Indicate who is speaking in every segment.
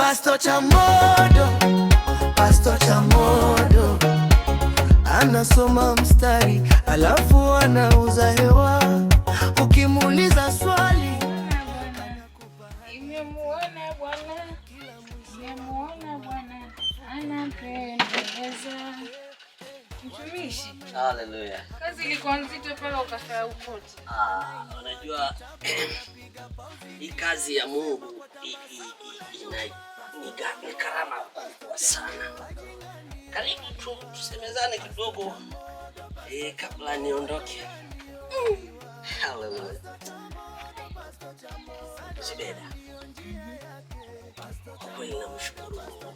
Speaker 1: Pastor Chamodo anasoma mstari alafu anauza hewa. Ukimuuliza swali
Speaker 2: Nimemuona Bwana anapendeza. Mtumishi.
Speaker 3: Haleluya.
Speaker 2: Kazi ilikuwa nzito pale ukafaa ukoti.
Speaker 3: Unajua hii kazi ya Mungu ni karama kubwa sana. Karibu tusemezane kidogo kabla niondoke. Haleluya. Zubeda. Kweli namshukuru Mungu.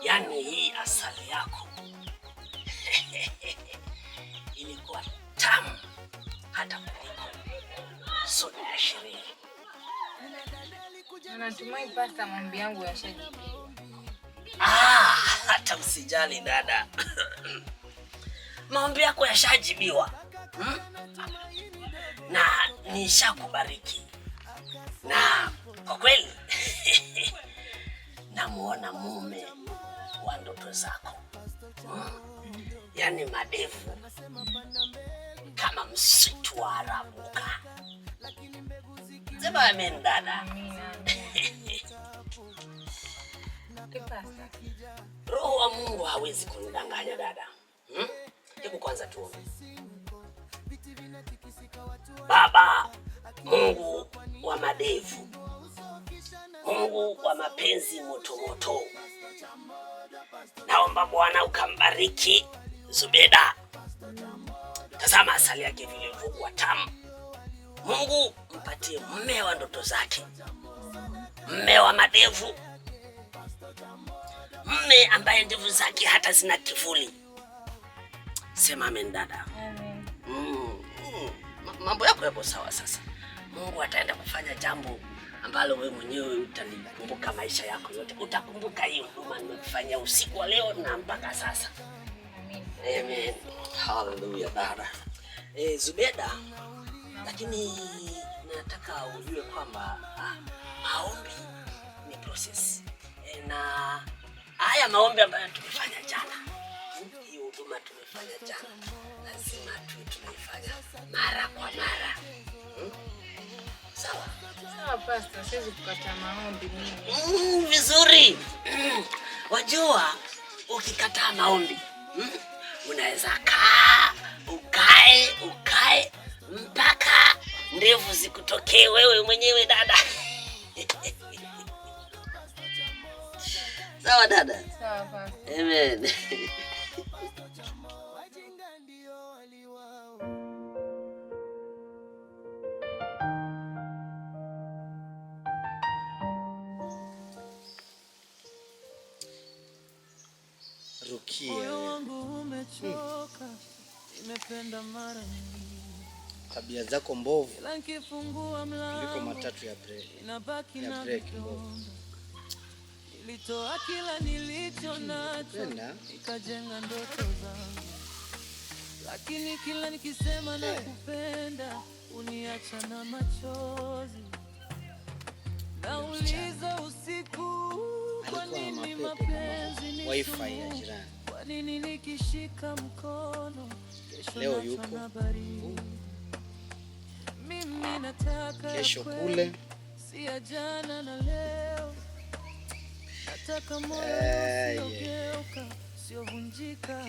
Speaker 3: Yaani hii asali yako ilikuwa tamu hata kuliko soda ya sherehe.
Speaker 2: Natumai pasta maombi yangu yashajibiwa.
Speaker 3: Hata usijali dada. Maombi yako yashajibiwa. Na nishakubariki. Na kwa kweli namuona mume wa ndoto zako. Yaani madevu kama msitu wa Arabuka. Sema amen dada. Roho wa Mungu hawezi kunidanganya dada. Hebu kwanza tuombe. Baba Mungu wa madevu, Mungu wa mapenzi moto moto, naomba Bwana ukambariki Zubeda. Tazama asali yake vile ilivyokuwa tamu. Mungu mpatie mume wa ndoto zake, mume wa madevu, mume ambaye ndevu zake hata zina kivuli. Sema amen dada.
Speaker 2: Amen.
Speaker 3: Mambo yako yapo sawa sasa. Mungu ataenda kufanya jambo ambalo wewe mwenyewe utalikumbuka maisha yako yote. Utakumbuka hiyo huduma nimekufanyia usiku wa leo na mpaka sasa. Amen. Hallelujah dada. Zubeda, lakini nataka ujue kwamba maombi ni process. Na haya maombi ambayo tumefanya jana, hii huduma tumefanya jana, lazima tunaifanya mara kwa mara. Sawa?
Speaker 2: Sawa pastor, siwezi kukataa maombi mimi.
Speaker 3: Vizuri. Wajua ukikataa maombi, unaweza ukae mpaka ndevu zikutokee wewe mwenyewe dada. Sawa dada?
Speaker 2: Sawa pastor.
Speaker 3: Amen. Rukia. Tabia zako mbovu kuliko matatu ya break mbovu.
Speaker 1: Nilitoa kila nilicho nacho nikajenga ndoto zangu, lakini kila nikisema nakupenda uniacha na machozi. Nauliza usiku kwa nini mapenzi ni
Speaker 3: wifi ya jirani.
Speaker 1: Kwa nini nikishika mkono
Speaker 3: leo yuko
Speaker 1: mimi nataka
Speaker 3: kesho kule,
Speaker 1: si ya jana na leo. Nataka moyo usiogeuka, usiovunjika.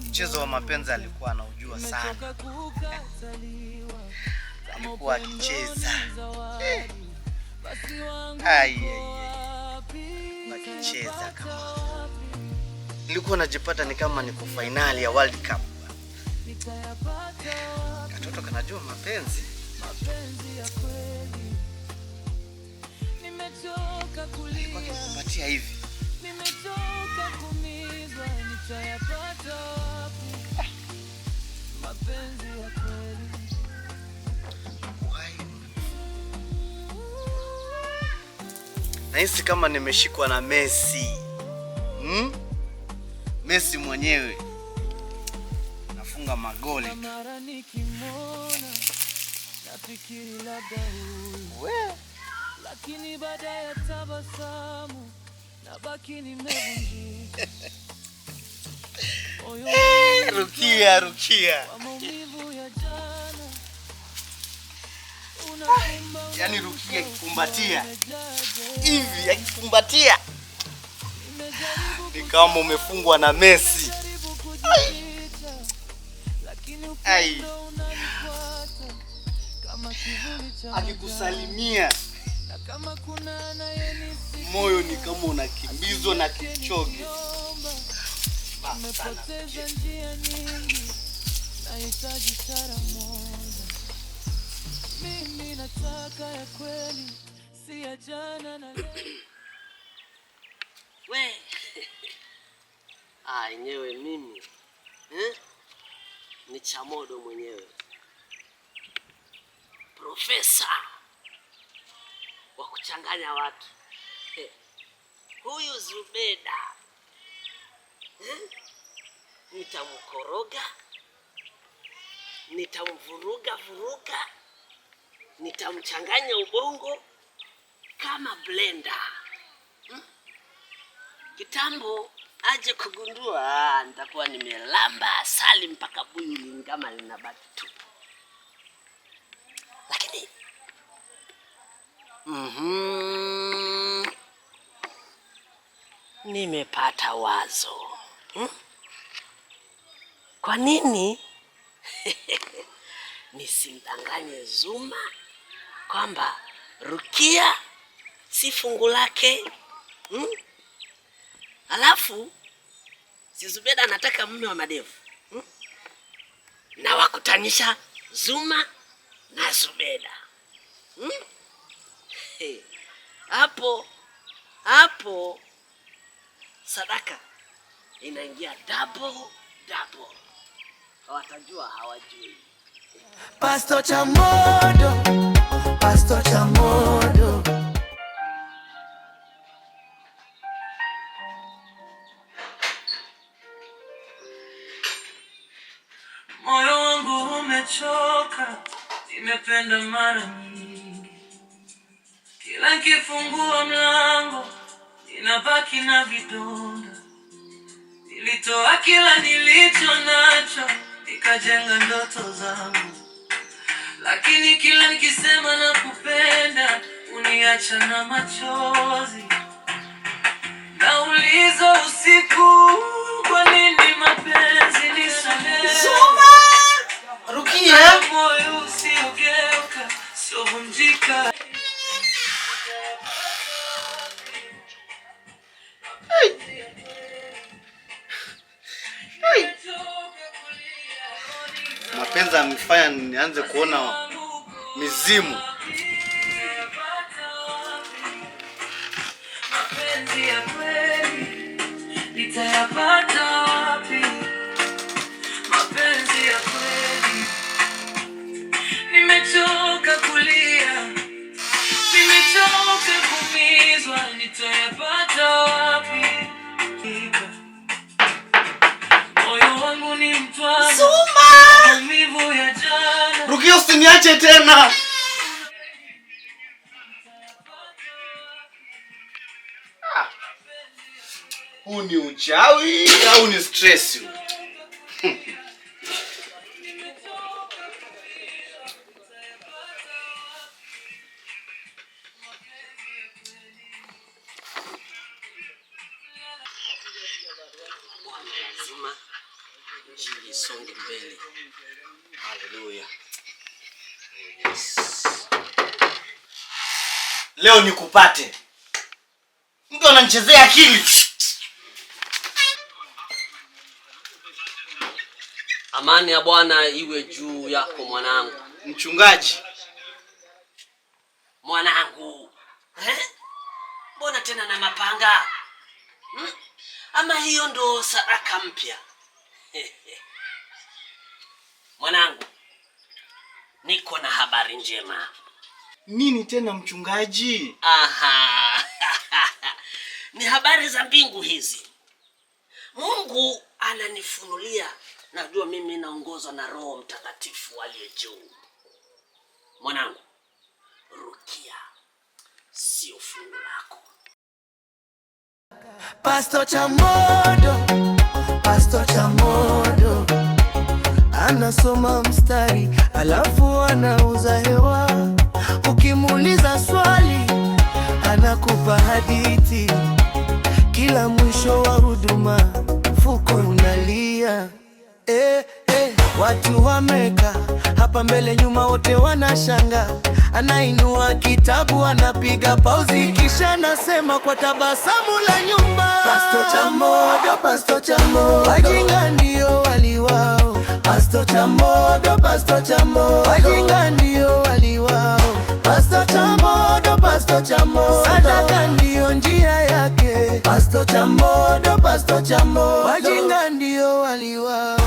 Speaker 3: Mchezo wa mapenzi alikuwa anaujua sana. Alikuwa akicheza. Akicheza kama nilikuwa najipata ni kama niko finali ya World Cup. Katoto kanajua mapenzi. Alikuwa akikupatia hivi.
Speaker 1: Nimechoka kumizwa, nitayapata wapi mapenzi ya kweli?
Speaker 3: Nahisi kama nimeshikwa na Messi. Messi mwenyewe nafunga magoli.
Speaker 4: nilifikiri labda huyu, lakini baada ya tabasamu nabaki nimevunjika.
Speaker 1: Rukia. Yaani Rukia akikumbatia hivi, akikumbatia ni kama umefungwa na Messi. Ai. Akikusalimia moyo ni kama unakimbizwa na Kipchoge.
Speaker 4: Nimepoteza njia nyingi, nahitaji sara moja. Mimi nataka ya kweli, si ya jana na leo.
Speaker 3: We. Yenyewe mimi. Ni Chamodo mwenyewe. Profesa wa kuchanganya watu. Huyu Zubeda. Nitamkoroga, nitamvuruga, nitamchanganya ubongo kama blender. Kitambo aje kugundua nitakuwa nimelamba asali mpaka buyu lingama linabaki tu. Lakini nimepata wazo. Kwa nini nisimdanganye Zuma kwamba Rukia si fungu lake? Alafu si Zubeda anataka mume wa madevu. Na wakutanisha Zuma na Zubeda. Hapo sadaka inaingia double. Watajua hawajui.
Speaker 4: Pastor Chamodo. Moyo wangu umechoka, nimependa mara nyingi. Kila nikifungua mlango, ninabaki na vidonda. Nilitoa kila nilicho nacho, nikajenga ndoto zangu. Lakini kila nikisema nakupenda, uniacha na machozi. Nauliza usiku, kwa nini mapenzi nisamehe?
Speaker 1: Zuma! Rukia!
Speaker 4: Moyo usiogeuka, usivunjika.
Speaker 1: Mapenzi yamefanya nianze kuona mizimu.
Speaker 4: Mapenzi ya kweli nitayapata wapi? Mapenzi ya kweli. Nimechoka kulia, nimechoka kumizwa, nitayapata wapi? Moyo wangu ni mtwaro.
Speaker 1: Zuma!
Speaker 4: Maumivu ya jana.
Speaker 1: Rukia, usiniache tena. Huu ni uchawi au ni stress?
Speaker 3: Lazima injili isonge mbele. Haleluya. Yes.
Speaker 1: Leo nikupate. Mtu ananichezea akili.
Speaker 3: Amani ya Bwana iwe juu yako mwanangu.
Speaker 1: Mchungaji.
Speaker 3: Mwanangu. Mbona tena na mapanga? Ama hiyo ndo sadaka mpya? Mwanangu, niko na habari njema.
Speaker 1: Nini tena mchungaji?
Speaker 3: Aha. Ni habari za mbingu hizi. Mungu ananifunulia. Najua mimi naongozwa na Roho Mtakatifu aliye juu. Mwanangu, Rukia sio fungu lako.
Speaker 4: Pastor Chamodo anasoma mstari alafu anauza hewa. Ukimuuliza swali anakupa hadithi. Kila mwisho wa huduma mfuko unalia. Watu wameka hapa mbele nyuma wote wanashanga. Anainua kitabu anapiga pauzi kisha anasema kwa tabasamu la nyumba, Pastor Chamodo, wajinga ndio waliwao. Pastor Chamodo, wajinga ndio waliwao. Pastor Chamodo, sadaka ndio njia yake. Pastor Chamodo, wajinga ndio waliwao.